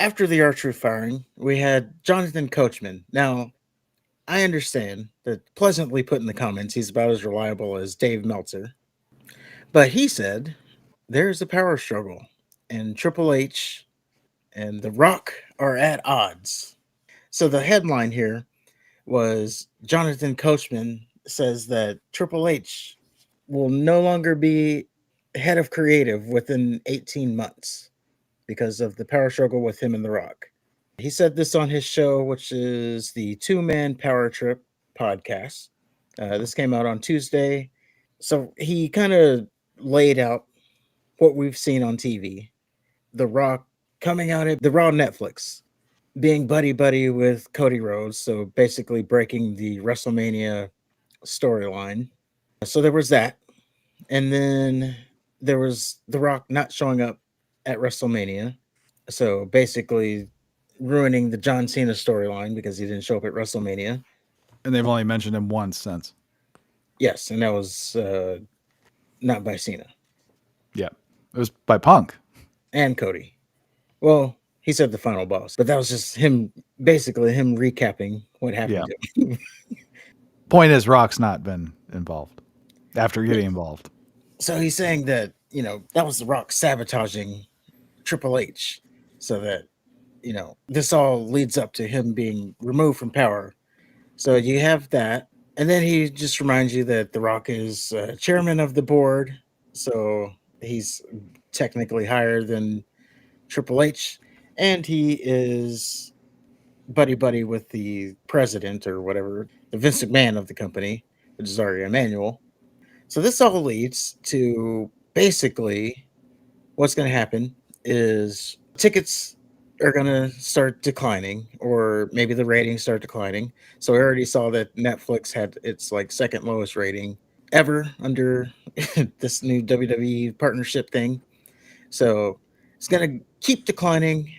After the R-Truth firing, we had Jonathan Coachman. Now, I understand that pleasantly put in the comments he's about as reliable as Dave Meltzer, but he said there's a power struggle, and Triple H and The Rock are at odds. So the headline here was Jonathan Coachman says that Triple H will no longer be head of creative within 18 months because of the power struggle with him and The Rock. He said this on his show, which is the Two Man Power Trip podcast. This came out on Tuesday. So he kind of laid out what we've seen on TV. The Rock coming out at the Raw Netflix, being buddy buddy with Cody Rhodes. So basically breaking the WrestleMania storyline. So there was that. And then there was The Rock not showing up at WrestleMania. So basically ruining the John Cena storyline because he didn't show up at WrestleMania. And they've only mentioned him once since. Yes, and that was not by Cena Yeah. It was by Punk. and Cody. Well, he said the final boss, but that was just him, basically him recapping what Yeah. happened to him. Point is, Rock's not been involved after getting involved. So he's saying that, that was The Rock sabotaging Triple H so that, this all leads up to him being removed from power. So you have that. And then he just reminds you that The Rock is chairman of the board. So he's technically higher than Triple H. And he is buddy buddy with the president or whatever, the Vince McMahon of the company, which is Ari Emanuel. So this all leads to basically what's going to happen is tickets are going to start declining, or maybe the ratings start declining. So I already saw that Netflix had its like second lowest rating ever under this new WWE partnership thing. So it's going to keep declining,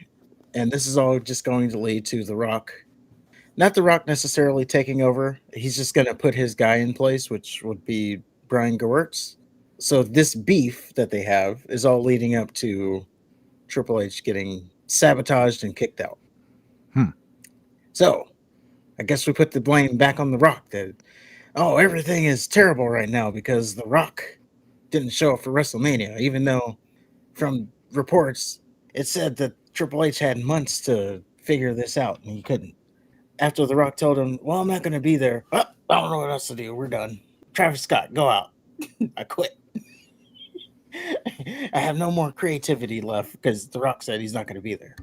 and this is all just going to lead to The Rock. Not The Rock necessarily taking over. He's just going to put his guy in place, which would be Brian Gewirtz. So this beef that they have is all leading up to Triple H getting sabotaged and kicked out. Hmm. So I guess we put the blame back on The Rock that, oh, everything is terrible right now because The Rock didn't show up for WrestleMania, even though from reports it said that Triple H had months to figure this out and he couldn't. After The Rock told him, well, I'm not going to be there. Oh, I don't know what else to do. We're done. Travis Scott, go out. I quit. I have no more creativity left because The Rock said he's not going to be there.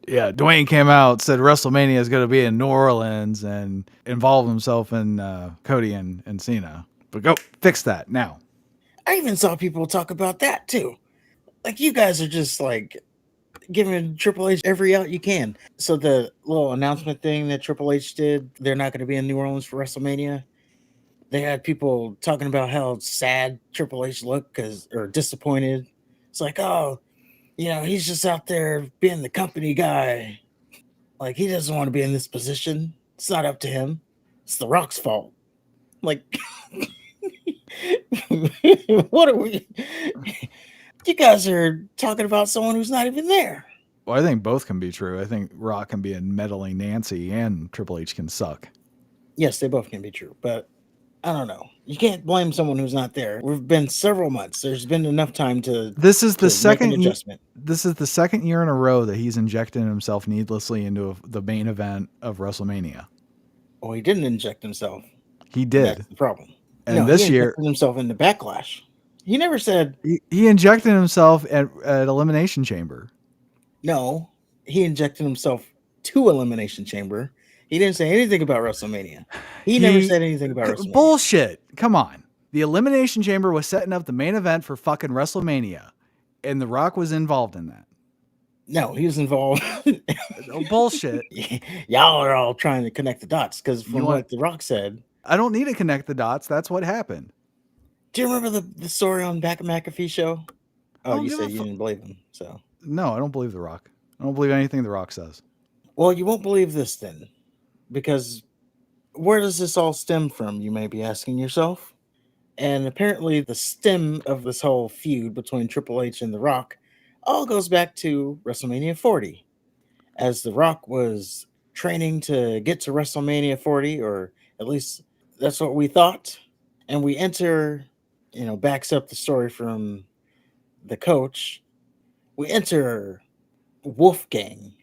Yeah, Dwayne came out, said WrestleMania is going to be in New Orleans, and involved himself in Cody and Cena. But go fix that now. I even saw people talk about that too. Like, you guys are just like giving Triple H every out you can. So the little announcement thing that Triple H did, they're not going to be in New Orleans for WrestleMania. They had people talking about how sad Triple H looked or disappointed. It's like, oh, he's just out there being the company guy. Like, he doesn't want to be in this position. It's not up to him. It's The Rock's fault. Like, what are we? You guys are talking about someone who's not even there. Well, I think both can be true. I think Rock can be a meddling Nancy, and Triple H can suck. Yes, they both can be true, but I don't know. You can't blame someone who's not there. We've been several months. There's been enough time to This is the make an second adjustment. This is the second year in a row that he's injected himself needlessly into the main event of WrestleMania. Oh, he didn't inject himself. He did. That's the problem. And No, this he year injected himself into Backlash. He never said he injected himself at Elimination Chamber. no. He injected himself to Elimination Chamber. He didn't say anything about WrestleMania. He never said anything about WrestleMania. Bullshit. Come on. The Elimination Chamber was setting up the main event for fucking WrestleMania, and The Rock was involved in that. No, he was involved. Oh, bullshit. Y'all are all trying to connect the dots because from what The Rock said. I don't need to connect the dots. That's what happened. Do you remember the story on Back McAfee show? Oh, you said you didn't believe him, so. No, I don't believe The Rock. I don't believe anything The Rock says. Well, you won't believe this then, because where does this all stem from, you may be asking yourself? And apparently the stem of this whole feud between Triple H and The Rock all goes back to WrestleMania 40. as The Rock was training to get to WrestleMania 40, or at least that's what we thought. And we enter, backs up the story from the coach. We enter Wolfgang.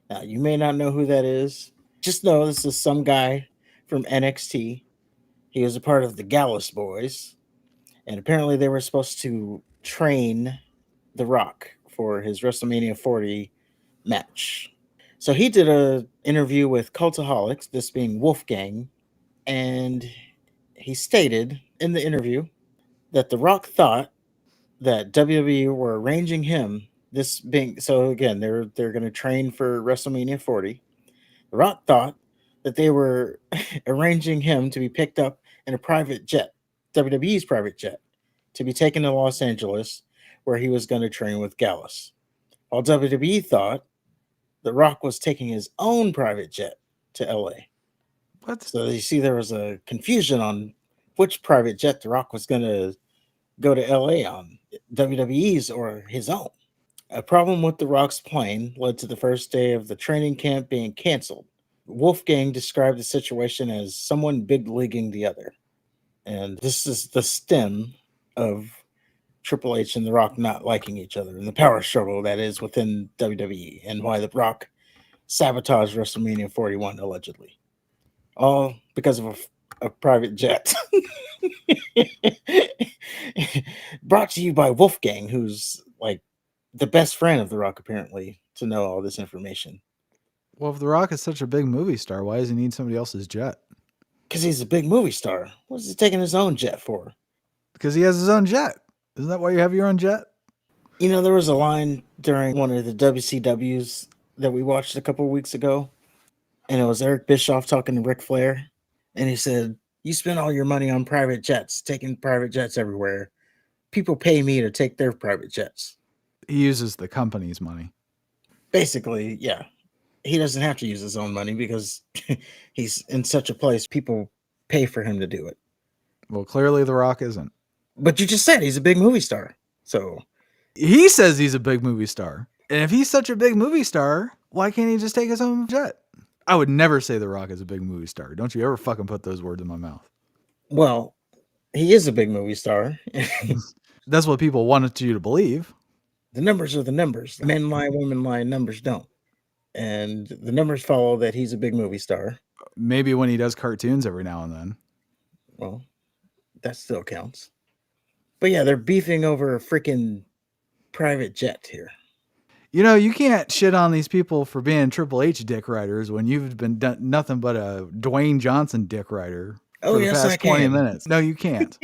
Now, you may not know who that is. Just know this is some guy from NXT. He was a part of the Gallus Boys. And apparently they were supposed to train The Rock for his WrestleMania 40 match. So he did a interview with Cultaholics, this being Wolfgang, and he stated in the interview that The Rock thought that WWE were arranging him, this being, so again, they're going to train for WrestleMania 40. The Rock thought that they were arranging him to be picked up in a private jet, WWE's private jet, to be taken to Los Angeles, where he was going to train with Gallus. While WWE thought The Rock was taking his own private jet to LA. What? So you see, there was a confusion on which private jet The Rock was going to go to LA on, WWE's or his own. A problem with The Rock's plane led to the first day of the training camp being canceled. Wolfgang described the situation as someone big leaguing the other. And this is the stem of Triple H and The Rock not liking each other and the power struggle that is within WWE, and why The Rock sabotaged WrestleMania 41 allegedly. All because of a private jet. Brought to you by Wolfgang, who's like the best friend of The Rock, apparently, to know all this information. Well, if The Rock is such a big movie star, why does he need somebody else's jet? Because he's a big movie star. What's he taking his own jet for? Because he has his own jet. Isn't that why you have your own jet? There was a line during one of the WCWs that we watched a couple of weeks ago, and it was Eric Bischoff talking to Ric Flair, and he said, "You spend all your money on private jets, taking private jets everywhere. People pay me to take their private jets." He uses the company's money. Basically, yeah. He doesn't have to use his own money because he's in such a place, people pay for him to do it. Well, clearly The Rock isn't. But you just said he's a big movie star. So he says he's a big movie star. And if he's such a big movie star, why can't he just take his own jet? I would never say The Rock is a big movie star. Don't you ever fucking put those words in my mouth. Well, he is a big movie star. That's what people wanted you to believe. The numbers are the numbers. Men lie, women lie, numbers don't. And the numbers follow that he's a big movie star. Maybe when he does cartoons every now and then. Well, that still counts. But yeah, they're beefing over a freaking private jet here. You can't shit on these people for being Triple H dick riders when you've been nothing but a Dwayne Johnson dick rider for the past 20 minutes. No, you can't.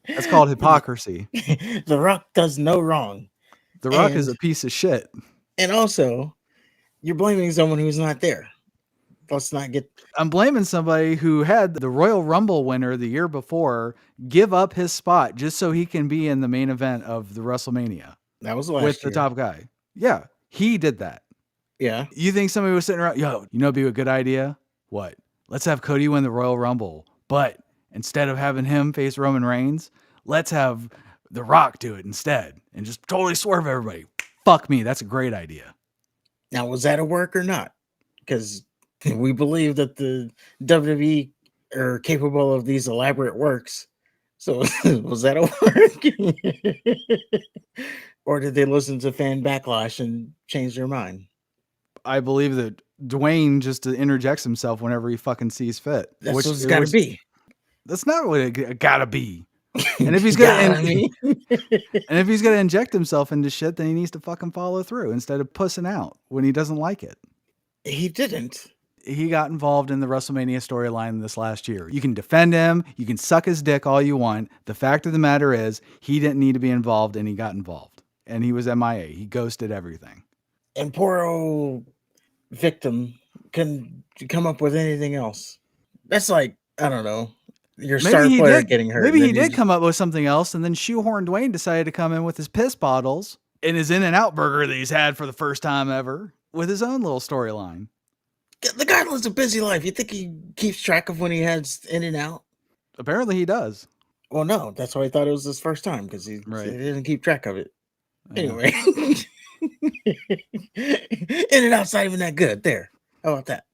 That's called hypocrisy. The Rock does no wrong. The Rock is a piece of shit. And also, you're blaming someone who's not there. Let's not get... I'm blaming somebody who had the Royal Rumble winner the year before give up his spot just so he can be in the main event of the WrestleMania. That was last with year. The top guy. Yeah, he did that. Yeah. You think somebody was sitting around, it'd be a good idea? What? Let's have Cody win the Royal Rumble. But instead of having him face Roman Reigns, let's have The Rock do it instead and just totally swerve everybody. Fuck me. That's a great idea. Now, was that a work or not? Because we believe that the WWE are capable of these elaborate works. So was that a work? Or did they listen to fan backlash and change their mind? I believe that Dwayne just interjects himself whenever he fucking sees fit. That's what it's got to be. That's not what it gotta be. And if he's gonna and if he's gonna inject himself into shit, then he needs to fucking follow through instead of pussing out when he doesn't like it. He didn't. He got involved in the WrestleMania storyline this last year. You can defend him, you can suck his dick all you want. The fact of the matter is, he didn't need to be involved, and he got involved. And he was MIA. He ghosted everything. And poor old victim couldn't come up with anything else. That's like, I don't know, your star player getting hurt. Maybe he did come up with something else, and then Shoehorn Dwayne decided to come in with his piss bottles and his In-N-Out burger that he's had for the first time ever with his own little storyline. The guy lives a busy life. You think he keeps track of when he has In-N-Out? Apparently he does. Well, no, that's why I thought it was his first time, because he didn't keep track of it. Anyway. In and out's not even that good. There. How about that?